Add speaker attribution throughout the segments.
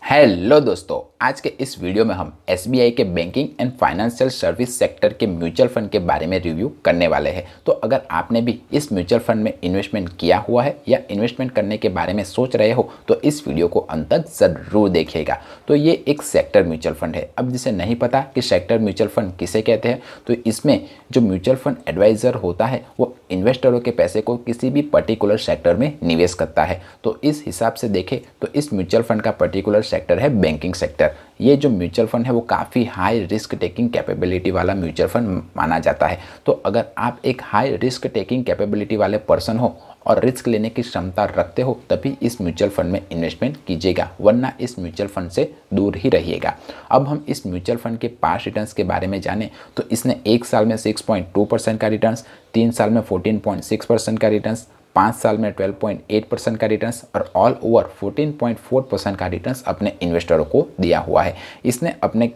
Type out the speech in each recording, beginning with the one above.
Speaker 1: Hello दोस्तों, आज के इस वीडियो में हम एसबीआई के banking and financial service sector के म्यूचुअल फंड के बारे में रिव्यू करने वाले हैं। तो अगर आपने भी इस म्यूचुअल फंड में इन्वेस्टमेंट किया हुआ है या इन्वेस्टमेंट करने के बारे में सोच रहे हो तो इस वीडियो को अंत तक ज़रूर देखिएगा। तो ये एक सेक्टर म्यूचुअल फंड है। अब जिसे नहीं पता कि सेक्टर म्यूचुअल फंड किसे कहते हैं, तो इसमें जो म्यूचुअल फंड एडवाइज़र होता है वो इन्वेस्टरों के पैसे को किसी भी पर्टिकुलर सेक्टर में निवेश करता है। तो इस हिसाब से देखें तो इस म्यूचुअल फंड का पर्टिकुलर सेक्टर है बैंकिंग सेक्टर। ये जो म्यूचुअल फंड है वो काफ़ी हाई रिस्क टेकिंग कैपेबिलिटी वाला म्यूचुअल फंड माना जाता है। तो अगर आप एक हाई रिस्क टेकिंग कैपेबिलिटी वाले पर्सन हो और रिस्क लेने की क्षमता रखते हो तभी इस म्यूचुअल फंड में इन्वेस्टमेंट कीजिएगा, वरना इस म्यूचुअल फंड से दूर ही रहिएगा। अब हम इस म्यूचुअल फंड के पास रिटर्न्स के बारे में जानें तो इसने 1 साल में 6.2% का रिटर्न्स, 3 साल में 14.6% का रिटर्न्स, 5 साल में 12.8% का रिटर्न्स और ऑल ओवर 14.4% का रिटर्न्स अपने इन्वेस्टरों को दिया हुआ है। इसने अपने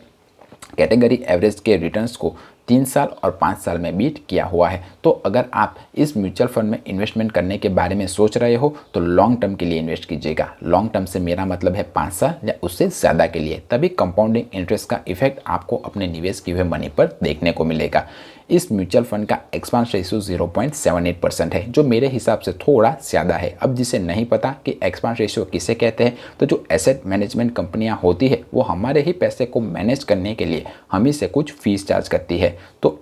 Speaker 1: कैटेगरी एवरेज के रिटर्न्स को 3 साल और 5 साल में बीट किया हुआ है। तो अगर आप इस म्यूचुअल फंड में इन्वेस्टमेंट करने के बारे में सोच रहे हो तो लॉन्ग टर्म के लिए इन्वेस्ट कीजिएगा। लॉन्ग टर्म से मेरा मतलब है 5 साल या उससे ज़्यादा के लिए, तभी कंपाउंडिंग इंटरेस्ट का इफेक्ट आपको अपने निवेश किए हुए मनी पर देखने को मिलेगा। इस म्यूचुअल फंड का एक्सपांस रेशियो 0.78% है, जो मेरे हिसाब से थोड़ा ज़्यादा है। अब जिसे नहीं पता कि एक्सपांस रेशियो किसे कहते हैं, तो जो एसेट मैनेजमेंट कंपनियां होती है वो हमारे ही पैसे को मैनेज करने के लिए हम ही से कुछ फीस चार्ज करती है। तो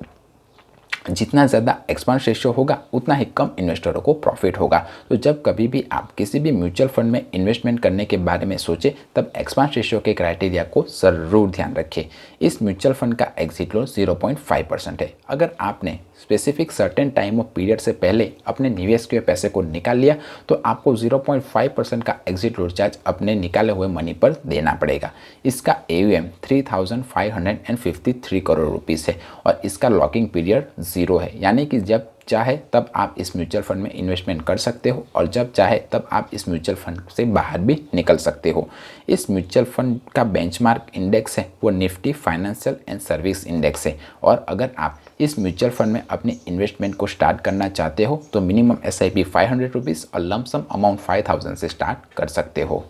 Speaker 1: जितना ज़्यादा एक्सपांस रेशियो होगा उतना ही कम इन्वेस्टरों को प्रॉफिट होगा। तो जब कभी भी आप किसी भी म्यूचुअल फंड में इन्वेस्टमेंट करने के बारे में सोचें तब एक्सपांस रेशियो के क्राइटेरिया को ज़रूर ध्यान रखें। इस म्यूचुअल फंड का एग्जिट लोन 0.5% है। अगर आपने specific certain time of period से पहले अपने निवेश के पैसे को निकाल लिया तो आपको 0.5% का एग्जिट लोन चार्ज अपने निकाले हुए मनी पर देना पड़ेगा। इसका AUM 3,553 करोड़ रुपीस है और इसका लॉकिंग पीरियड 0 है, यानी कि जब चाहे तब आप इस म्यूचुअल फंड में इन्वेस्टमेंट कर सकते हो और जब चाहे तब आप इस म्यूचुअल फंड से बाहर भी निकल सकते हो। इस म्यूचुअल फंड का बेंचमार्क इंडेक्स है वो Nifty financial and service index है। और अगर आप इस म्यूचुअल फंड में अपने इन्वेस्टमेंट को स्टार्ट करना चाहते हो तो मिनिमम SIP 500 रुपीज़ और लमसम अमाउंट 5000 से स्टार्ट कर सकते हो।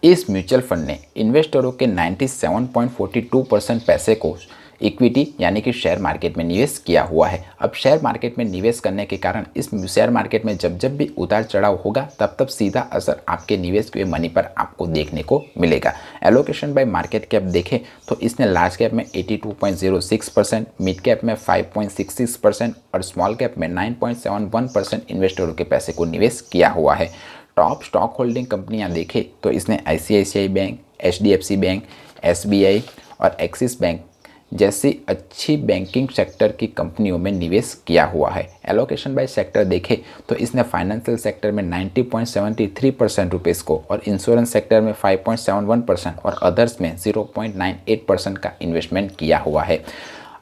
Speaker 1: इस म्यूचुअल फंड ने इन्वेस्टरों के 97.42% पैसे को इक्विटी यानी कि शेयर मार्केट में निवेश किया हुआ है। अब शेयर मार्केट में निवेश करने के कारण इस शेयर मार्केट में जब जब भी उतार चढ़ाव होगा तब तब सीधा असर आपके निवेश के मनी पर आपको देखने को मिलेगा। एलोकेशन बाय मार्केट कैप देखें तो इसने लार्ज कैप में 82.06%, मिड कैप में 5.66% और स्मॉल कैप में 9.71% इन्वेस्टरों के पैसे को निवेश किया हुआ है। टॉप स्टॉक होल्डिंग कंपनियां देखें तो इसने ICICI bank, HDFC bank, SBI और एक्सिस बैंक जैसी अच्छी बैंकिंग सेक्टर की कंपनियों में निवेश किया हुआ है। एलोकेशन बाय सेक्टर देखें तो इसने फाइनेंशियल सेक्टर में 90.73% रुपीज़ को और इंश्योरेंस सेक्टर में 5.71% और अदर्स में 0.98% का इन्वेस्टमेंट किया हुआ है।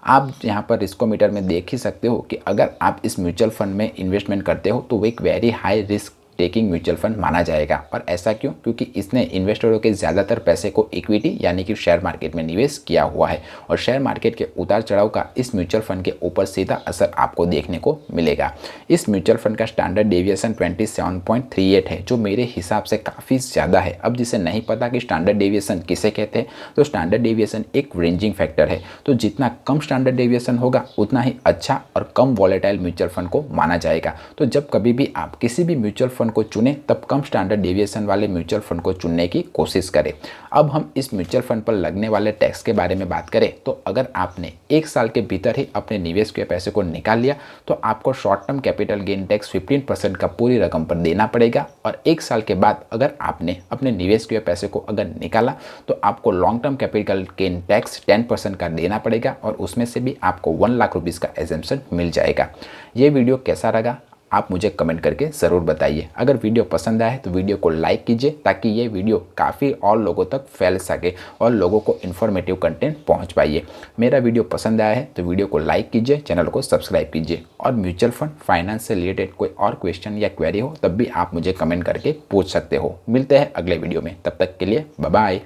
Speaker 1: आप यहाँ पर रिस्कोमीटर में देख ही सकते हो कि अगर आप इस म्यूचुअल फंड में इन्वेस्टमेंट करते हो तो वो एक very high risk taking mutual fund माना जाएगा। और ऐसा क्यों? क्योंकि इसने इन्वेस्टरों के ज़्यादातर पैसे को इक्विटी यानी कि शेयर मार्केट में निवेश किया हुआ है और शेयर मार्केट के उतार चढ़ाव का इस म्यूचुअल फंड के ऊपर सीधा असर आपको देखने को मिलेगा। इस म्यूचुअल फंड का स्टैंडर्ड डेविएशन 27.38 है, जो मेरे हिसाब से काफ़ी ज़्यादा है। अब जिसे नहीं पता कि स्टैंडर्ड डेविएशन किसे कहते हैं, तो स्टैंडर्ड डेविएशन एक रेंजिंग फैक्टर है। तो जितना कम स्टैंडर्ड डेविएशन होगा उतना ही अच्छा और कम वॉलेटाइल म्यूचुअल फंड को माना जाएगा। तो जब कभी भी आप किसी भी म्यूचुअल फंड को चुने तब कम स्टैंडर्ड डेविएशन वाले म्यूचुअल फंड को चुनने की कोशिश करें। अब हम इस म्यूचुअल फंड पर लगने वाले टैक्स के बारे में बात करें तो अगर आपने 1 साल के भीतर ही अपने निवेश के पैसे को निकाल लिया तो आपको short term capital gain tax 15% का पूरी रकम पर देना पड़ेगा और 1 साल के बाद अगर आपने अपने निवेश के पैसे को अगर निकाला तो आपको long term capital gain tax 10% का देना पड़ेगा और उसमें से भी आपको 1 लाख रुपीज़ का एग्जेम्पशन मिल जाएगा। ये वीडियो कैसा लगा आप मुझे कमेंट करके ज़रूर बताइए। अगर वीडियो पसंद आए तो वीडियो को लाइक कीजिए ताकि ये वीडियो काफ़ी और लोगों तक फैल सके और लोगों को इन्फॉर्मेटिव कंटेंट पहुंच पाइए। मेरा वीडियो पसंद आया है तो वीडियो को लाइक कीजिए, चैनल को सब्सक्राइब कीजिए और म्यूचुअल फंड फाइनेंस से रिलेटेड कोई और क्वेश्चन या क्वेरी हो तब भी आप मुझे कमेंट करके पूछ सकते हो। मिलते हैं अगले वीडियो में, तब तक के लिए बाय बाय।